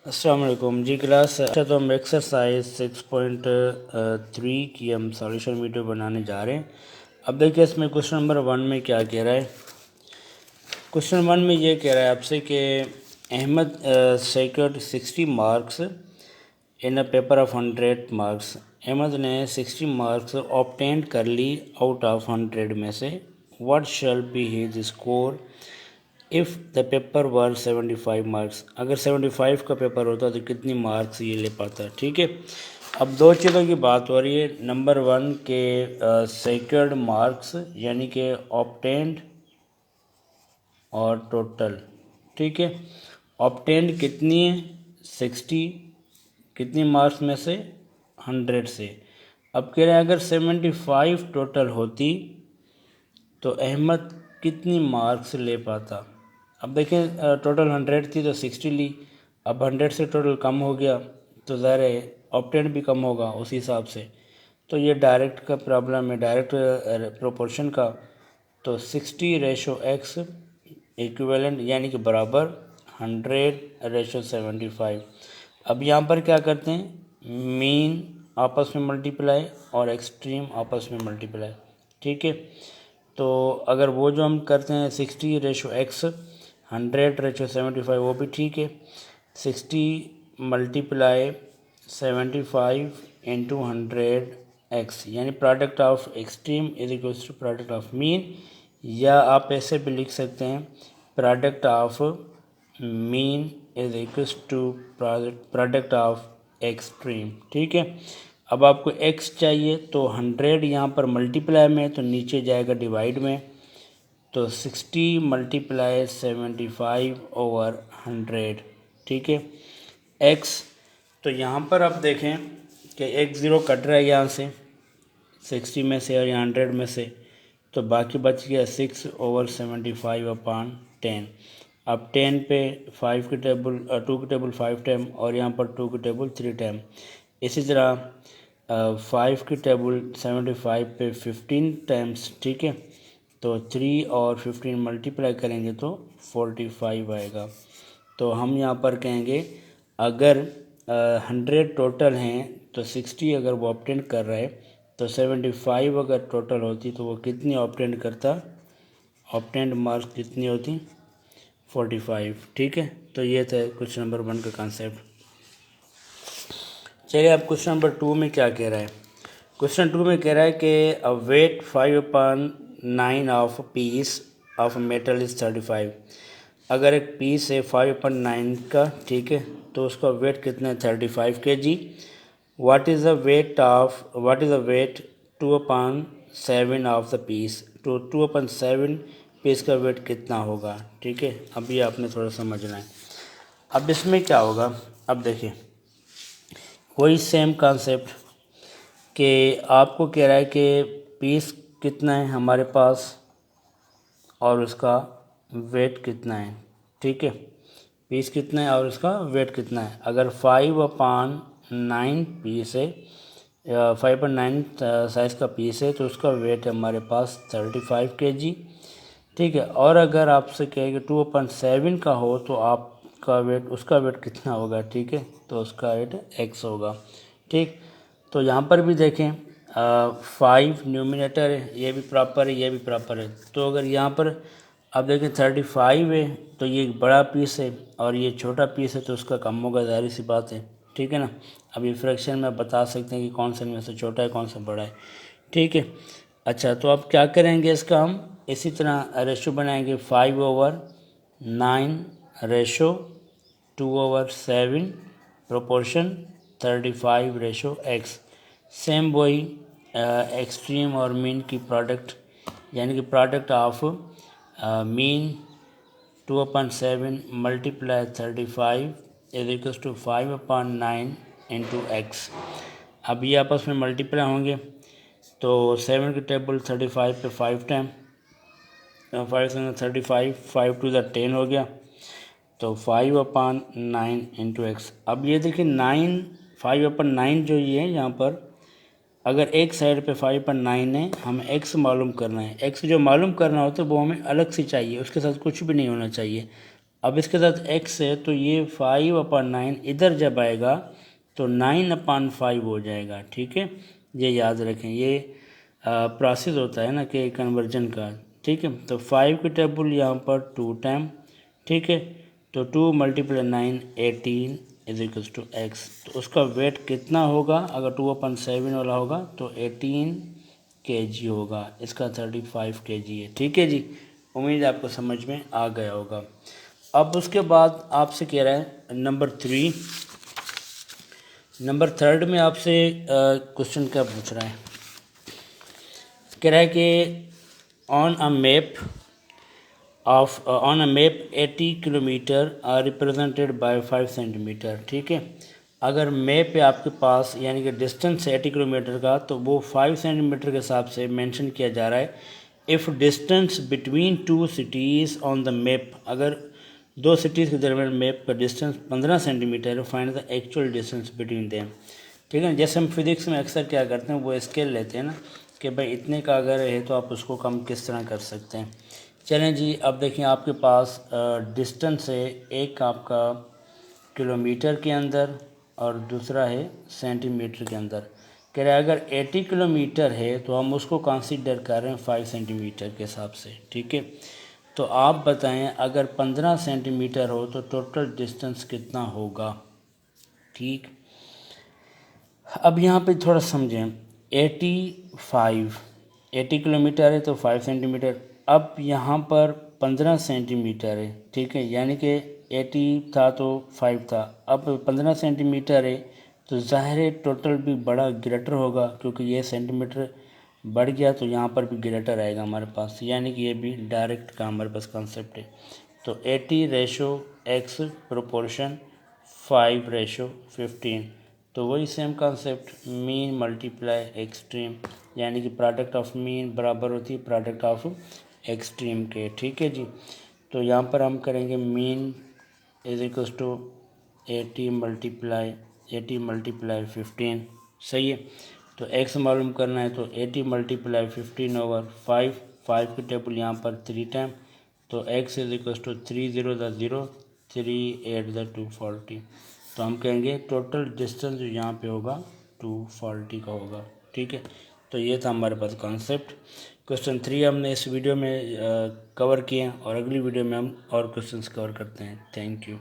अस्सलाम वालेकुम जी क्लास। अच्छा, तो हम एक्सरसाइज 6.3 की हम सॉल्यूशन वीडियो बनाने जा रहे हैं। अब देखिए इसमें क्वेश्चन नंबर 1 में क्या कह रहा है। क्वेश्चन 1 में ये कह रहा है आपसे कि Ahmed secured 60 marks in a paper of 100 marks. Ahmed ने 60 मार्क्स ऑब्टेंड कर ली आउट ऑफ 100 में से। What shall be his score if the paper were 75 marks. अगर 75 का पेपर होता तो कितनी मार्क्स ये ले पाता। ठीक है, अब दो चीज़ों की बात हो रही है। नंबर 1 के सेक्योर्ड मार्क्स यानी कि ऑब्टेंड और टोटल। ठीक है, ऑब्टेंड कितनी है 60, कितनी मार्क्स में से 100 से। अब कह रहे हैं अगर 75 टोटल होती तो अहमद कितनी मार्क्स ले पाता। अब देखें टोटल 100 थी तो 60 ली। अब 100 से टोटल कम हो गया तो ज़ाहिर है ऑब्टेंड भी कम होगा उसी हिसाब से। तो ये डायरेक्ट का प्रॉब्लम है, डायरेक्ट प्रोपोर्शन का। तो 60/x इक्विवेलेंट यानी कि बराबर 100/75। अब यहाँ पर क्या करते हैं, मीन आपस में मल्टीप्लाई और एक्सट्रीम आपस में मल्टीप्लाई। ठीक है, तो अगर वो जो हम करते हैं 60/x 100/75 वो भी ठीक है। 60 मल्टीप्लाई 75 इंटू 100x यानी product of extreme is equal to product of mean, या आप ऐसे भी लिख सकते हैं product of mean is equal to product of extreme. ठीक है, अब आपको x चाहिए तो 100 यहाँ पर मल्टीप्लाई में तो नीचे जाएगा डिवाइड में। तो 60 मल्टीप्लाई 75/100। ठीक है, x तो यहाँ पर आप देखें कि एक ज़ीरो कट रहा है यहाँ से 60 में से और यहाँ 100 में से, तो बाकी बच गया 6/75/10। अब 10 पे 5 की टेबल 2 की टेबल 5 टाइम और यहाँ पर 2 की टेबल 3 टाइम। इसी तरह 5 की टेबल 75 पे 15 टाइम्स। ठीक है, तो 3 और 15 मल्टीप्लाई करेंगे तो 45 आएगा। तो हम यहाँ पर कहेंगे अगर 100 टोटल हैं तो 60 अगर वो ऑब्टेंड कर रहा है तो 75 अगर टोटल होती तो वो कितनी ऑब्टेंड करता, ऑब्टेंड मार्क्स कितनी होती 45। ठीक है, तो ये था क्वेश्चन नंबर 1 का कॉन्सेप्ट। चलिए अब क्वेश्चन नंबर 2 में क्या कह रहा है। क्वेश्चन 2 में कह रहा है कि a weight 5/9 of piece of metal is 35। अगर एक पीस है 5/9 का, ठीक है, तो उसका वेट कितना है 35 kg। What is the weight 2/7 of the piece. तो 2/7 पीस का वेट कितना होगा। ठीक है, अब ये आपने थोड़ा समझना है। अब इसमें क्या होगा, अब देखिए वही सेम कॉन्सेप्ट कि आपको कह रहा है कि पीस कितना है हमारे पास और उसका वेट कितना है। ठीक है, पीस कितना है और उसका वेट कितना है। अगर 5/9 पीस है, 5/9 साइज़ का पीस है तो उसका वेट है हमारे पास 35 kg। ठीक है, और अगर आपसे कहे कि 2/7 का हो तो आपका वेट, उसका वेट कितना होगा। ठीक है, तो उसका वेट x होगा। ठीक, तो यहाँ पर भी देखें 5 न्यूमिनेटर है, ये भी प्रॉपर है, ये भी प्रॉपर है। तो अगर यहाँ पर अब देखें 35 है तो ये एक बड़ा पीस है और ये छोटा पीस है तो उसका कम होगा, ज़ाहिर सी बात है। ठीक है ना, अब ये फ्रैक्शन में बता सकते हैं कि कौन सा इनमें से छोटा है कौन सा बड़ा है। ठीक है, अच्छा तो अब क्या करेंगे इसका, हम इसी तरह रेशो बनाएंगे 5/9 रेशो 2/7 प्रोपोर्शन 35/x। सेम वही एक्सट्रीम और मीन की प्रोडक्ट यानी कि product of mean 2/7 multiply 35 is equal to 5/9 into x। अब ये आपस में मल्टीप्लाई होंगे तो 7 की टेबल 35 पे 5 टाइम, 5 5 टू द 10 हो गया तो 5/9 इंटू एक्स। अब ये देखिए 5/9 जो ये है यहाँ पर, अगर एक साइड पे 5/9 है, हमें x मालूम करना है। x जो मालूम करना होता है वो हमें अलग से चाहिए, उसके साथ कुछ भी नहीं होना चाहिए। अब इसके साथ x है तो ये 5/9 इधर जब आएगा तो 9/5 हो जाएगा। ठीक है, ये याद रखें, ये प्रोसेस होता है ना कि कन्वर्जन का। ठीक है, तो 5 की टेबल यहाँ पर 2 टाइम। ठीक है, तो 2 × 9 18 = x। तो उसका वेट कितना होगा? अगर 2/7 वाला होगा तो 18 kg होगा, इसका 35 kg है। ठीक है जी, उम्मीद है आपको समझ में आ गया होगा। अब उसके बाद आपसे कह रहा है नंबर थर्ड में आपसे क्वेश्चन क्या पूछ रहा है? कह रहा है कि on a map 80 kilometre are represented by 5 centimetre. ठीक है, अगर मैप पे आपके पास यानी कि डिस्टेंस 80 किलोमीटर का, तो वो 5 सेंटीमीटर के हिसाब से मेंशन किया जा रहा है। If distance between 2 cities on the map, अगर 2 सिटीज़ के दरमियान मैप का डिस्टेंस 15 सेंटीमीटर है, find the actual distance between them. ठीक है, जैसे हम फिजिक्स में अक्सर क्या करते हैं, वो स्केल लेते हैं ना कि भाई इतने का अगर है तो आप उसको कम किस तरह कर सकते हैं। चलें जी, अब देखिए आपके पास डिस्टेंस है, एक आपका किलोमीटर के अंदर और दूसरा है सेंटीमीटर के अंदर। कह रहे हैं अगर 80 किलोमीटर है तो हम उसको कंसीडर कर रहे हैं 5 सेंटीमीटर के हिसाब से। ठीक है, तो आप बताएं अगर 15 सेंटीमीटर हो तो टोटल डिस्टेंस कितना होगा? ठीक, अब यहाँ पे थोड़ा समझें। 80 किलोमीटर है तो 5 सेंटीमीटर। अब यहाँ पर 15 सेंटीमीटर है। ठीक है, यानी कि 80 था तो 5 था, अब 15 सेंटीमीटर है तो ज़ाहिर है टोटल भी बड़ा ग्रेटर होगा, क्योंकि ये सेंटीमीटर बढ़ गया तो यहाँ पर भी ग्रेटर आएगा हमारे पास, यानी कि ये भी डायरेक्ट का हमारे पास कॉन्सेप्ट है। तो 80/x प्रोपोर्शन 5/15, तो वही same concept, mean multiply extreme, यानी कि प्रोडक्ट ऑफ मीन बराबर होती है प्रोडक्ट ऑफ एक्सट्रीम के। ठीक है जी, तो यहाँ पर हम करेंगे मीन = 80 × 15। सही है, तो x मालूम करना है तो 80 × 15/5, 5 की टेबल यहाँ पर 3 टाइम, तो x = 3 0 0 3 8 240। तो हम कहेंगे टोटल डिस्टेंस जो यहाँ पे होगा 240 का होगा। ठीक है, तो ये था हमारे पास कॉन्सेप्ट। क्वेश्चन 3 हमने इस वीडियो में कवर किए हैं और अगली वीडियो में हम और क्वेश्चंस कवर करते हैं। Thank you.